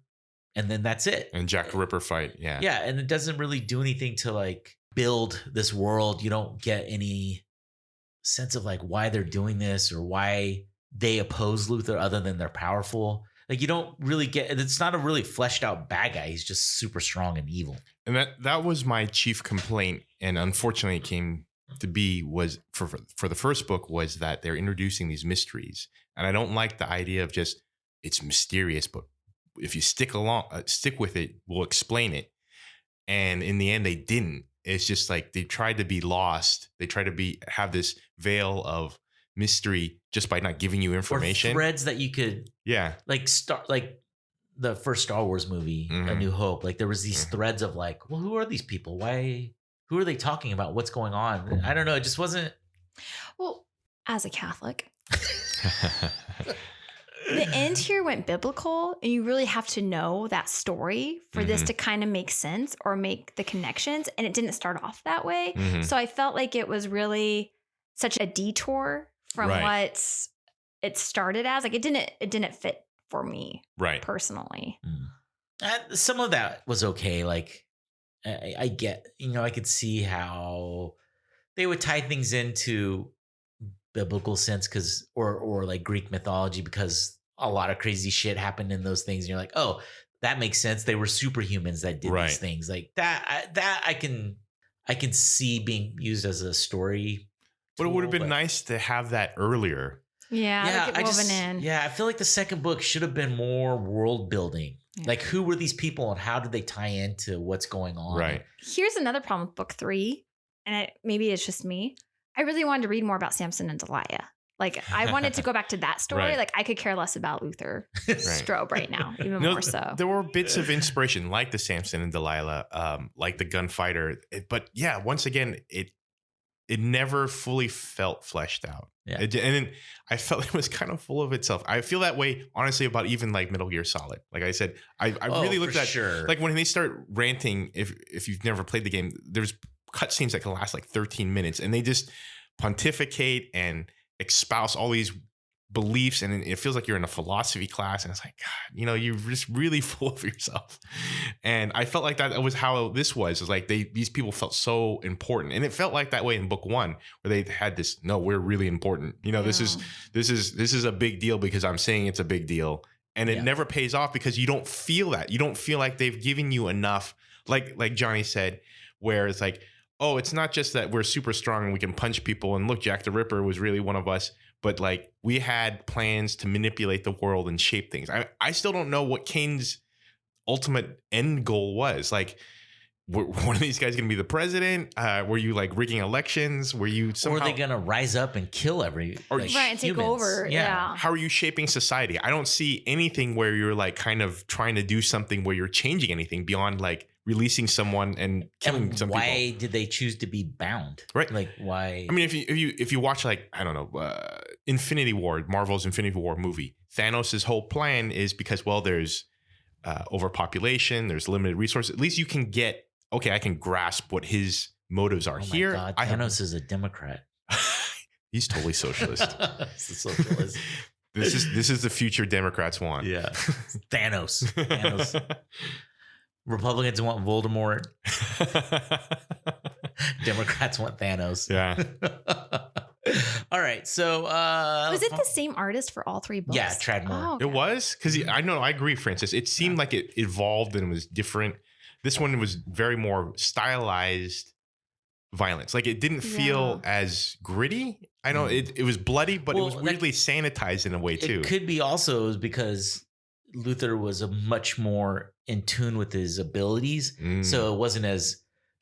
and then that's it. And Jack the Ripper fight. Yeah. Yeah. And it doesn't really do anything to like build this world. You don't get any sense of like why they're doing this or why they oppose Luther other than they're powerful. Like you don't really get, it's not a really fleshed out bad guy. He's just super strong and evil. And that was my chief complaint. And unfortunately it came to be was for the first book was that they're introducing these mysteries. And I don't like the idea of just, it's mysterious, but if you stick with it, we'll explain it. And in the end, they didn't. It's just like they tried to be lost. They tried to have this veil of mystery just by not giving you information. Or threads that you could, like the first Star Wars movie, A New Hope. Like there was these threads of like, well, who are these people? Who are they talking about? What's going on? I don't know. It just wasn't. Well, as a Catholic, the end here went biblical, and you really have to know that story for this to kind of make sense or make the connections. And it didn't start off that way. So I felt like it was really such a detour from what it started as. Like it didn't fit for me, personally. Some of that was okay. Like I get, I could see how they would tie things into biblical sense or like Greek mythology, because a lot of crazy shit happened in those things. And you're like, oh, that makes sense. They were superhumans that did these things like that. I can see being used as a story. But it would have been nice to have that earlier. Yeah, like woven in. Yeah, I feel like the second book should have been more world building. Yeah. Like, who were these people and how did they tie into what's going on? Right. Here's another problem with book 3, and maybe it's just me. I really wanted to read more about Samson and Delilah. Like, I wanted to go back to that story. Like, I could care less about Luther Strode right now, even more so. There were bits of inspiration, like the Samson and Delilah, like the gunfighter. But yeah, once again, it never fully felt fleshed out. Yeah. And I felt it was kind of full of itself. I feel that way, honestly, about even like Metal Gear Solid. Like I said, I really looked at like when they start ranting, if you've never played the game, there's cutscenes that can last like 13 minutes and they just pontificate and espouse all these beliefs, and it feels like you're in a philosophy class, and it's like, God, you're just really full of yourself. And I felt like that was how this was. It was like these people felt so important, and it felt like that way in book 1, where they had this, no, we're really important. This is a big deal because I'm saying it's a big deal, and it never pays off because you don't feel that. You don't feel like they've given you enough, like Johnny said, where it's like, oh, it's not just that we're super strong and we can punch people, and look, Jack the Ripper was really one of us. But like we had plans to manipulate the world and shape things. I still don't know what Kane's ultimate end goal was. Like were one of these guys going to be the president? Were you like rigging elections? Were you somehow? Or are they going to rise up and kill every right, and take over? Yeah. How are you shaping society? I don't see anything where you're like kind of trying to do something where you're changing anything beyond like releasing someone and killing some people. Why did they choose to be bound? Right. Like why? I mean, if you watch like, I don't know, Infinity War, Marvel's Infinity War movie, Thanos' whole plan is because, well, there's overpopulation, there's limited resources. At least you can get, okay, I can grasp what his motives are here. God, Thanos is a Democrat. He's totally socialist. He's a socialist. This is the future Democrats want. Yeah. Thanos. Republicans want Voldemort. Democrats want Thanos. Yeah. All right. So was it the same artist for all three books? Yeah, Tradmore. Oh, okay. It was? Because I agree, Francis. It seemed like it evolved and was different. This one was very more stylized violence. Like it didn't feel as gritty. I know it was bloody, but it was weirdly sanitized in a way too. It could be also because Luther was a much more in tune with his abilities. So it wasn't as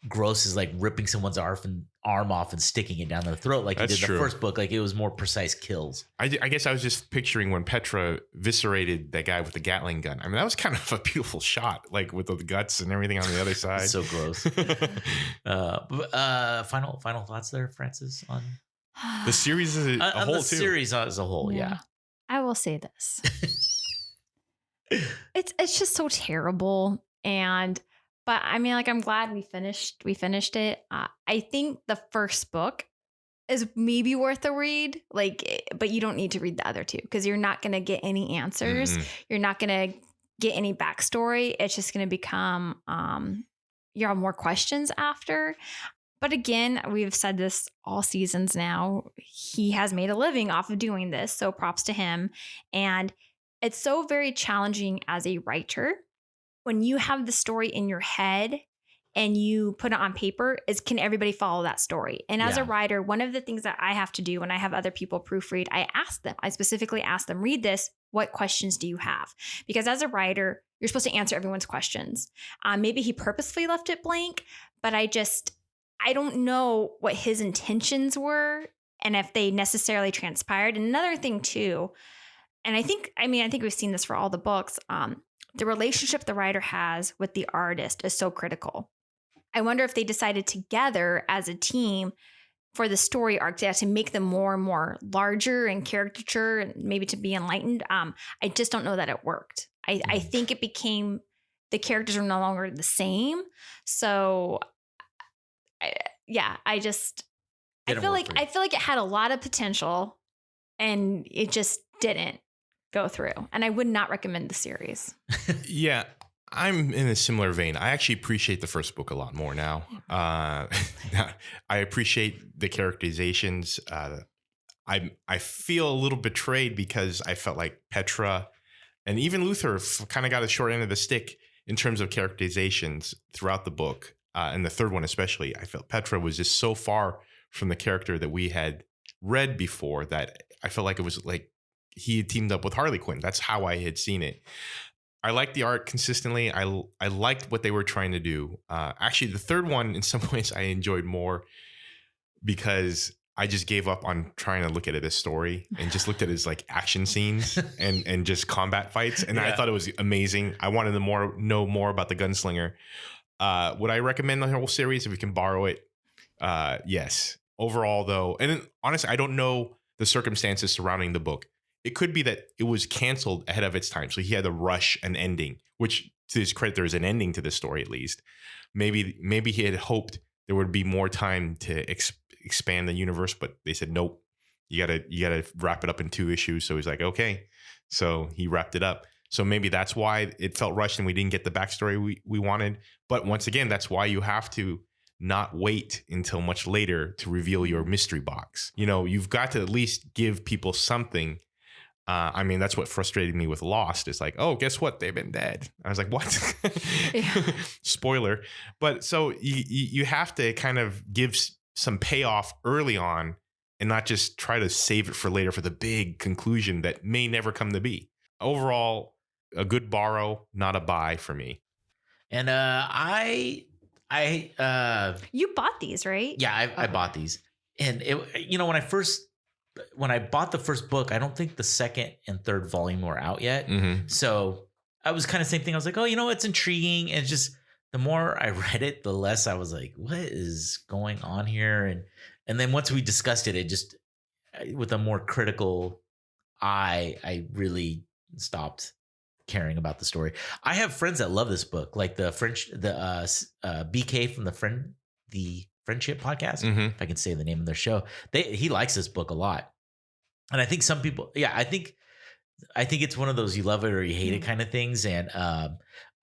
gross as like ripping someone's arm off and sticking it down their throat like he did the first book. Like it was more precise kills. I guess I was just picturing when Petra eviscerated that guy with the Gatling gun. I mean, that was kind of a beautiful shot, like with the guts and everything on the other side. So gross. Final thoughts there, Francis, on the series as a whole the series as a whole. Yeah. I will say this. It's just so terrible. But I mean, like, I'm glad we finished it. I think the first book is maybe worth a read, like, but you don't need to read the other two because you're not going to get any answers. You're not going to get any backstory. It's just going to become, you have more questions after. But again, we've said this all seasons now. He has made a living off of doing this. So props to him. And it's so very challenging as a writer when you have the story in your head and you put it on paper is, can everybody follow that story? And as a writer, one of the things that I have to do when I have other people proofread, I specifically ask them, read this. What questions do you have? Because as a writer, you're supposed to answer everyone's questions. Maybe he purposefully left it blank, but I don't know what his intentions were and if they necessarily transpired. And another thing too, and I think we've seen this for all the books. The relationship the writer has with the artist is so critical. I wonder if they decided together as a team for the story arc to make them more and more larger and caricature and maybe to be enlightened. I just don't know that it worked. I think it became, the characters are no longer the same. So I feel like it had a lot of potential and it just didn't go through. And I would not recommend the series. Yeah, I'm in a similar vein. I actually appreciate the first book a lot more now. I appreciate the characterizations. I feel a little betrayed because I felt like Petra and even Luther kind of got a short end of the stick in terms of characterizations throughout the book. And the third one especially, I felt Petra was just so far from the character that we had read before that I felt like it was like he had teamed up with Harley Quinn. That's how I had seen it. I liked the art consistently. I liked what they were trying to do. Actually, the third one, in some ways, I enjoyed more because I just gave up on trying to look at it as story and just looked at it as like action scenes and just combat fights. And I thought it was amazing. I wanted to know more about the gunslinger. Would I recommend the whole series if we can borrow it? Yes. Overall, though, and honestly, I don't know the circumstances surrounding the book. It could be that it was canceled ahead of its time. So he had to rush an ending, which to his credit, there is an ending to this story, at least. Maybe he had hoped there would be more time to expand the universe, but they said, nope, you gotta wrap it up in 2 issues. So he's like, okay. So he wrapped it up. So maybe that's why it felt rushed and we didn't get the backstory we wanted. But once again, that's why you have to not wait until much later to reveal your mystery box. You know, you've got to at least give people something. I mean, that's what frustrated me with Lost. It's like, oh, guess what? They've been dead. I was like, what? Spoiler. But so you have to kind of give some payoff early on and not just try to save it for later for the big conclusion that may never come to be. Overall, a good borrow, not a buy for me. And I You bought these, right? Yeah, I bought these, and when I bought the first book, I don't think the second and third volume were out yet. Mm-hmm. So I was kind of same thing. I was like, oh, it's intriguing, and just the more I read it, the less I was like, what is going on here? And then once we discussed it, it just with a more critical eye, I really stopped caring about the story. I have friends that love this book, like the BK from the Friendship podcast. Mm-hmm. If I can say the name of their show, he likes this book a lot, and I think some people, I think it's one of those you love it or you hate it kind of things. And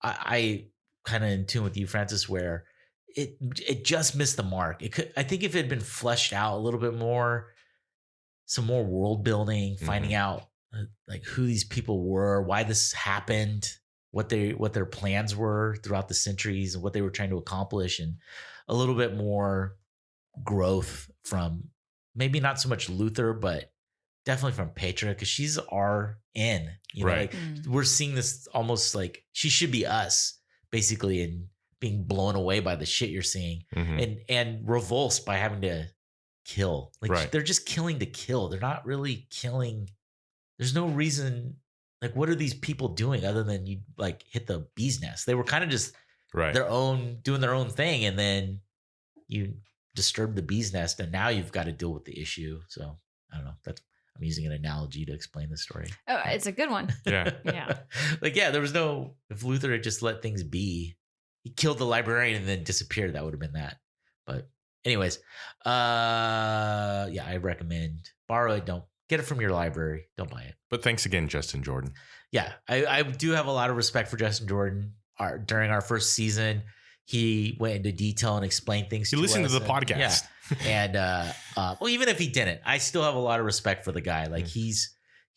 I kind of in tune with you, Francis, where it just missed the mark. I think if it had been fleshed out a little bit more, some more world building, finding out like who these people were, why this happened, what their plans were throughout the centuries, and what they were trying to accomplish, and a little bit more growth from maybe not so much Luther, but definitely from Petra, because she's our in. Right. We're seeing this almost like she should be us, basically, and being blown away by the shit you're seeing, and revulsed by having to kill. Like they're just killing to kill. They're not really killing. There's no reason. Like, what are these people doing other than you like hit the bee's nest? They were kind of just doing their own thing, and then you disturb the bee's nest, and now you've got to deal with the issue. So I don't know. I'm using an analogy to explain the story. Oh, it's a good one. Yeah. There was no. If Luther had just let things be, he killed the librarian and then disappeared. That would have been that. But anyways, I recommend borrow it. Don't get it from your library. Don't buy it. But thanks again, Justin Jordan. Yeah, I do have a lot of respect for Justin Jordan. During our first season, he went into detail and explained things. You listened to the podcast. Yeah. And even if he didn't, I still have a lot of respect for the guy. Like he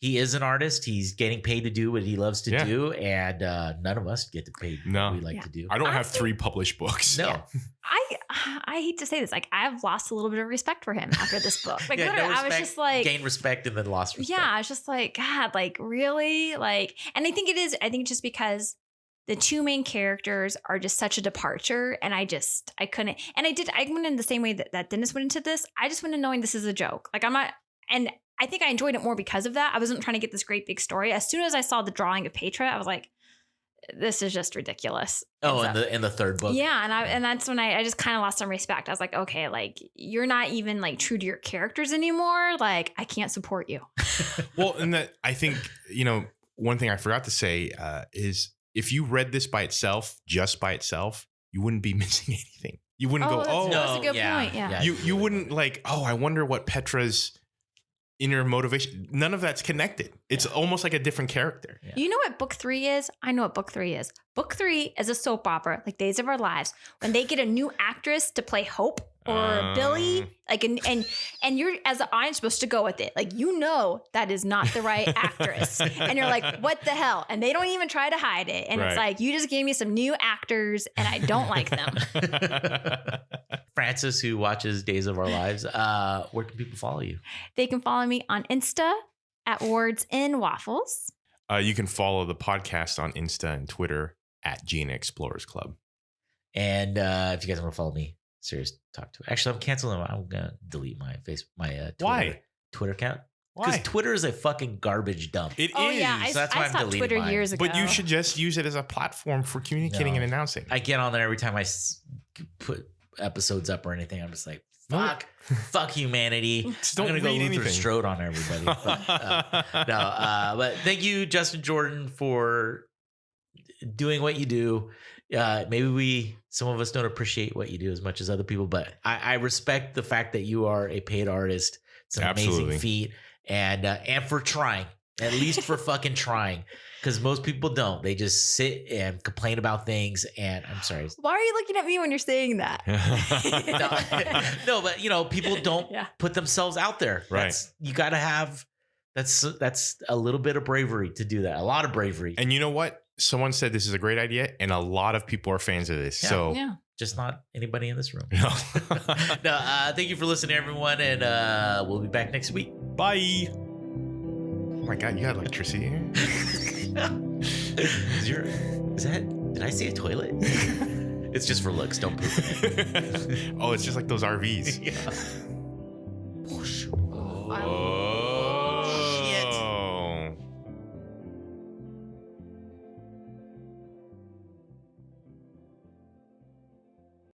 is an artist. He's getting paid to do what he loves to do, and none of us get to pay what we like to do. I don't have 3 published books. No. Yeah. I hate to say this. Like, I've lost a little bit of respect for him after this book. Like, literally, I was just like, gained respect and then lost respect. Yeah, I was just like, God, like, really? Like, and I think it's just because the 2 main characters are just such a departure, and I couldn't. And I went in the same way that Dennis went into this. I just went in knowing this is a joke. Like, I'm not, and I think I enjoyed it more because of that. I wasn't trying to get this great big story. As soon as I saw the drawing of Petra, I was like, this is just ridiculous. Oh, in the third book. Yeah, and that's when I just kind of lost some respect. I was like, okay, like, you're not even like true to your characters anymore. Like, I can't support you. Well, and that I think, one thing I forgot to say is if you read this by itself, just by itself, you wouldn't be missing anything. You wouldn't that's a good point. Yeah. You wouldn't like, I wonder what Petra's inner motivation. None of that's connected. It's almost like a different character. Yeah. You know what book 3 is? I know what book 3 is. Book 3 is a soap opera, like Days of Our Lives, when they get a new actress to play Hope or Billy, like, and you're as an audience supposed to go with it. Like, that is not the right actress. And you're like, what the hell? And they don't even try to hide it. And it's like, you just gave me some new actors and I don't like them. Francis, who watches Days of Our Lives, where can people follow you? They can follow me on Insta at Words in Waffles. You can follow the podcast on Insta and Twitter at Gina Explorers Club. And if you guys want to follow me, Serious Talk to. Actually, I'm canceling. I'm gonna delete my Twitter account. Because Twitter is a fucking garbage dump. It is. Yeah, so that's why I'm deleting Twitter mine. years ago. But you should just use it as a platform for communicating and announcing. I get on there every time I put episodes up or anything. I'm just like, fuck humanity. I'm gonna go Luther Strode on everybody. But thank you, Justin Jordan, for doing what you do. Maybe some of us don't appreciate what you do as much as other people, but I respect the fact that you are a paid artist. It's an amazing feat, and for trying, at least for fucking trying, because most people don't. They just sit and complain about things. And I'm sorry. Why are you looking at me when you're saying that? No, but people don't put themselves out there. Right. You got to have. That's a little bit of bravery to do that. A lot of bravery. And you know what? Someone said this is a great idea, and a lot of people are fans of this. Just not anybody in this room. No. Thank you for listening, everyone, and we'll be back next week. Bye. Oh my God, you got electricity here? Did I see a toilet? It's It's just for looks. Don't poop. Oh, it's just like those RVs. Yeah. I